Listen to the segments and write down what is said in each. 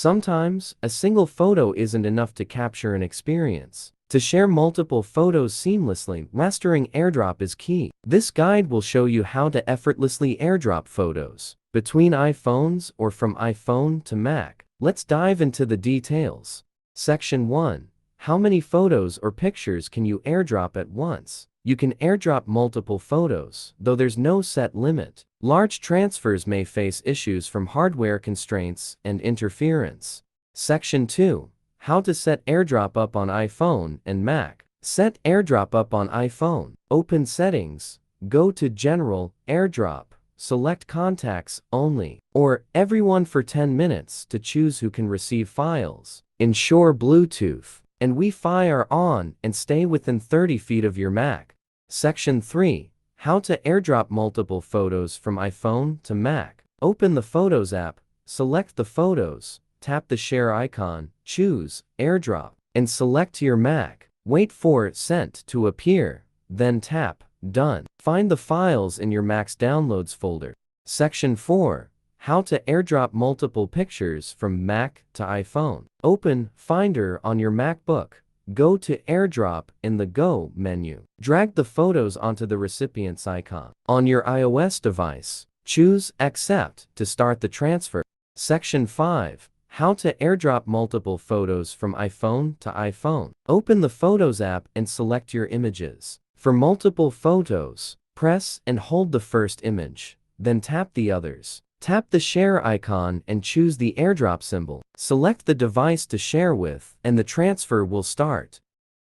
Sometimes, a single photo isn't enough to capture an experience. To share multiple photos seamlessly, mastering AirDrop is key. This guide will show you how to effortlessly AirDrop photos between iPhones or from iPhone to Mac. Let's dive into the details. Section 1. How many photos or pictures can you AirDrop at once? You can AirDrop multiple photos, though there's no set limit. Large transfers may face issues from hardware constraints and interference. Section 2. How to set AirDrop up on iPhone and Mac. Set AirDrop up on iPhone. Open Settings, go to General, AirDrop, select Contacts Only, or Everyone for 10 minutes to choose who can receive files. Ensure Bluetooth and Wi-Fi are on and stay within 30 feet of your Mac. Section 3. How to AirDrop multiple photos from iPhone to Mac. Open the Photos app, select the photos, tap the share icon, choose AirDrop, and select your Mac. Wait for Sent to appear, then tap Done. Find the files in your Mac's Downloads folder. Section 4. How to AirDrop multiple pictures from Mac to iPhone. Open Finder on your MacBook. Go to AirDrop in the Go menu. Drag the photos onto the recipient's icon. On your iOS device, choose Accept to start the transfer. Section 5. How to AirDrop multiple photos from iPhone to iPhone. Open the Photos app and select your images. For multiple photos, press and hold the first image, then tap the others. Tap the share icon and choose the AirDrop symbol. Select the device to share with, and the transfer will start.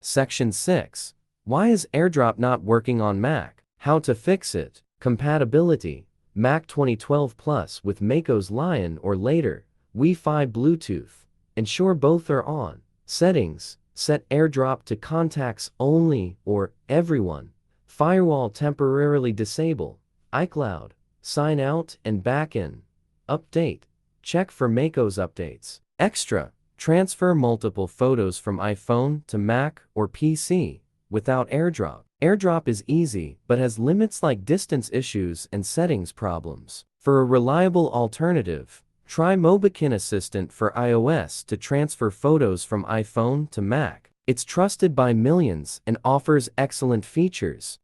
Section 6. Why is AirDrop not working on Mac? How to fix it. Compatibility. Mac 2012 Plus with Maco's Lion or later. Wi-Fi Bluetooth. Ensure both are on. Settings. Set AirDrop to Contacts Only or Everyone. Firewall temporarily disable. iCloud. Sign out and back in. Update. Check for Maco's updates. Extra. Transfer multiple photos from iPhone to Mac or PC without AirDrop. AirDrop is easy but has limits like distance issues and settings problems. For a reliable alternative, try Mobikin Assistant for iOS to transfer photos from iPhone to Mac. It's trusted by millions and offers excellent features.